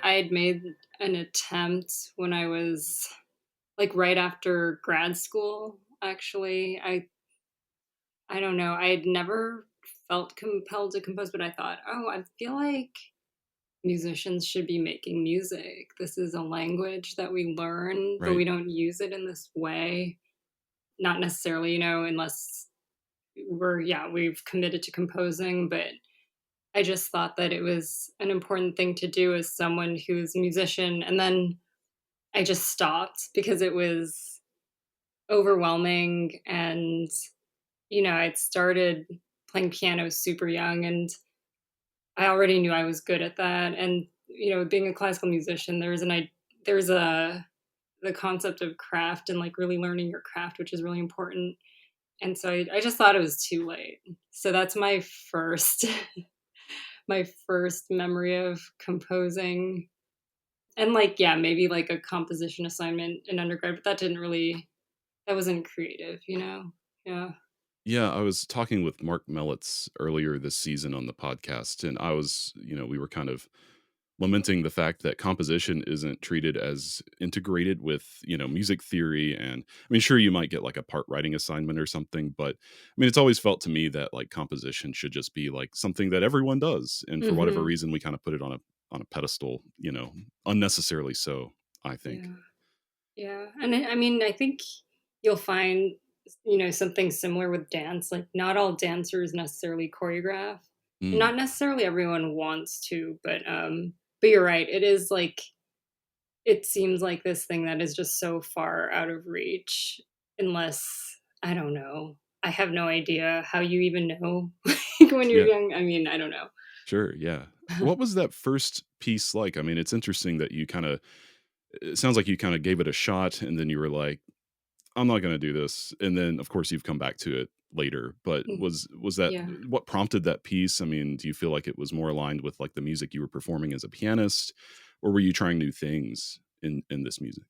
I had made an attempt when I was like right after grad school, actually. I don't know. I had never felt compelled to compose, but I thought, oh, I feel like musicians should be making music. This is a language that we learn, but Right. we don't use it in this way. Not necessarily, unless we've committed to composing, but I just thought that it was an important thing to do as someone who's a musician. And then I just stopped because it was overwhelming. And, I'd started playing piano super young and I already knew I was good at that. And, being a classical musician, there's the concept of craft and like really learning your craft, which is really important. And so I just thought it was too late. So that's my first my first memory of composing. And, like, yeah, maybe, like, a composition assignment in undergrad, but that wasn't creative, you know? Yeah. Yeah, I was talking with Mark Mellitz earlier this season on the podcast, and we were kind of lamenting the fact that composition isn't treated as integrated with, music theory. And I mean, sure, you might get like a part writing assignment or something, but I mean, it's always felt to me that like composition should just be like something that everyone does. And for whatever Mhm. reason, we kind of put it on a pedestal, unnecessarily so, I think. Yeah. Yeah, and I mean, I think you'll find, something similar with dance, like, not all dancers necessarily choreograph, and Mm, not necessarily everyone wants to, but you're right, it is, like it seems like this thing that is just so far out of reach unless I don't know. I have no idea how you even know, like, when you're yeah, young. I mean, I don't know. sure. Yeah. What was that first piece like? I mean, it's interesting that it sounds like you kind of gave it a shot and then you were like, I'm not gonna do this, and then, of course, you've come back to it later, but Mm, was that yeah. what prompted that piece? I mean, do you feel like it was more aligned with, like, the music you were performing as a pianist, or were you trying new things in this music?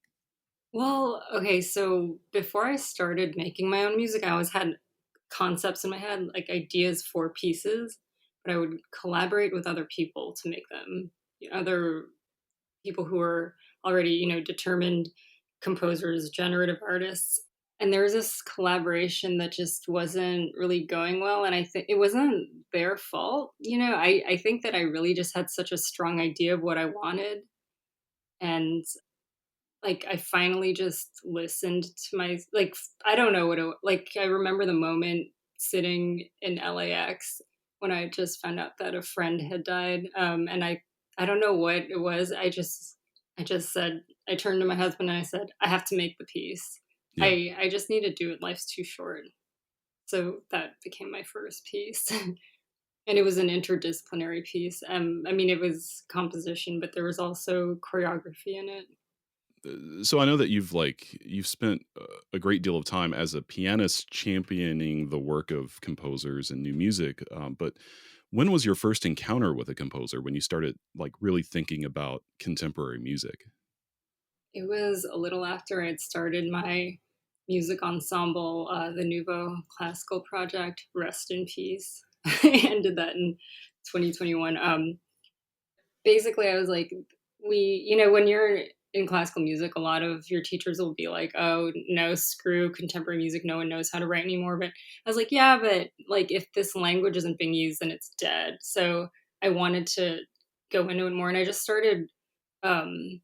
Well, okay, so before I started making my own music, I always had concepts in my head, like ideas for pieces, but I would collaborate with other people to make them. Other people who are already, determined composers, generative artists. And there was this collaboration that just wasn't really going well. And I think it wasn't their fault. I think that I really just had such a strong idea of what I wanted. And like I finally just listened to I don't know like I remember the moment sitting in LAX when I just found out that a friend had died. And I don't know what it was. I just said I turned to my husband and I said, I have to make the piece. Yeah. I just need to do it. Life's too short. So that became my first piece. And it was an interdisciplinary piece. I mean, it was composition, but there was also choreography in it. So I know that you've spent a great deal of time as a pianist championing the work of composers and new music, but when was your first encounter with a composer when you started, like, really thinking about contemporary music? It was a little after I had started my music ensemble, the Nouveau Classical Project, rest in peace. I ended that in 2021. Basically, I was like, when you're in classical music, a lot of your teachers will be like, oh, no, screw contemporary music. No one knows how to write anymore. But I was like, yeah, but like if this language isn't being used, then it's dead. So I wanted to go into it more. And I just started um,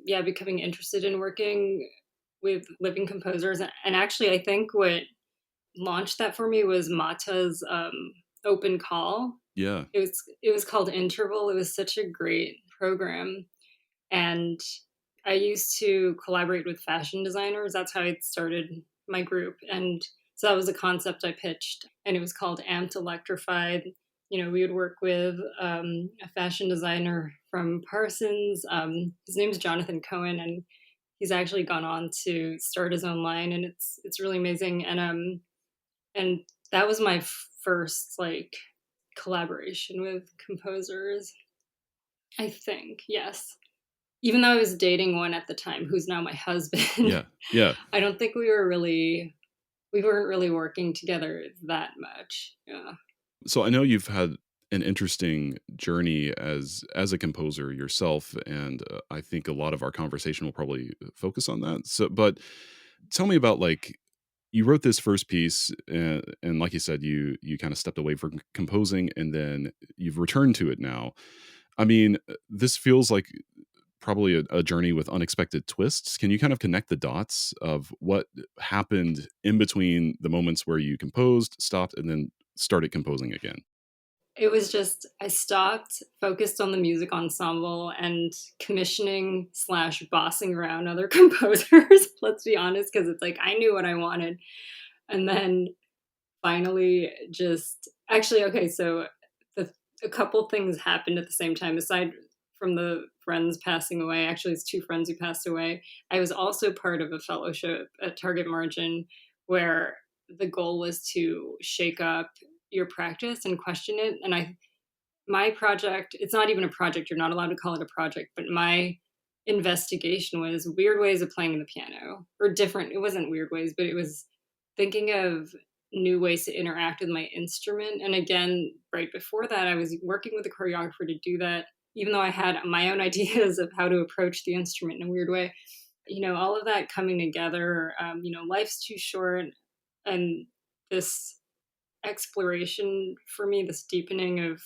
yeah, becoming interested in working with living composers. And actually, I think what launched that for me was Mata's open call. Yeah. It was called Interval. It was such a great program, and I used to collaborate with fashion designers. That's how I started my group, and so that was a concept I pitched, and it was called Amped Electrified. We would work with a fashion designer from Parsons. His name's Jonathan Cohen, and he's actually gone on to start his own line, and it's really amazing. And that was my first like collaboration with composers. I think yes. Even though I was dating one at the time who's now my husband, Yeah. Yeah. I don't think we weren't really working together that much. Yeah. So I know you've had an interesting journey as a composer yourself, and I think a lot of our conversation will probably focus on that. So, but tell me about like you wrote this first piece, and like you said, you kind of stepped away from composing, and then you've returned to it now. I mean, this feels like probably a journey with unexpected twists. Can you kind of connect the dots of what happened in between the moments where you composed, stopped, and then started composing again? It was just I stopped, focused on the music ensemble and commissioning/bossing slash bossing around other composers, let's be honest, because it's like I knew what I wanted. And then finally just actually, okay, so the a couple things happened at the same time aside from the friends passing away. Actually, it's 2 friends who passed away. I was also part of a fellowship at Target Margin where the goal was to shake up your practice and question it, and my project, it's not even a project, you're not allowed to call it a project, but my investigation was weird ways of playing the piano, or different, it wasn't weird ways, but it was thinking of new ways to interact with my instrument. And again, right before that, I was working with a choreographer to do that, even though I had my own ideas of how to approach the instrument in a weird way. All of that coming together, life's too short, and this exploration for me, this deepening of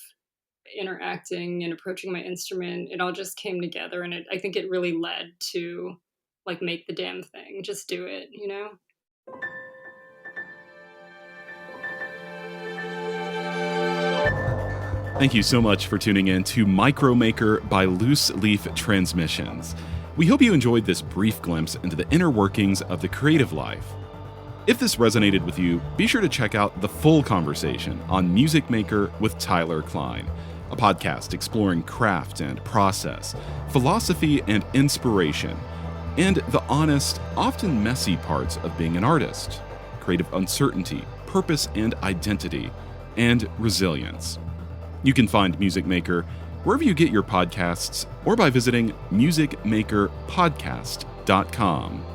interacting and approaching my instrument, it all just came together, and I think it really led to like make the damn thing, just do it. Thank you so much for tuning in to Micromaker by Loose Leaf Transmissions. We hope you enjoyed this brief glimpse into the inner workings of the creative life. If this resonated with you, be sure to check out the full conversation on Music Maker with Tyler Klein, a podcast exploring craft and process, philosophy and inspiration, and the honest, often messy parts of being an artist, creative uncertainty, purpose and identity, and resilience. You can find Music Maker wherever you get your podcasts or by visiting musicmakerpodcast.com.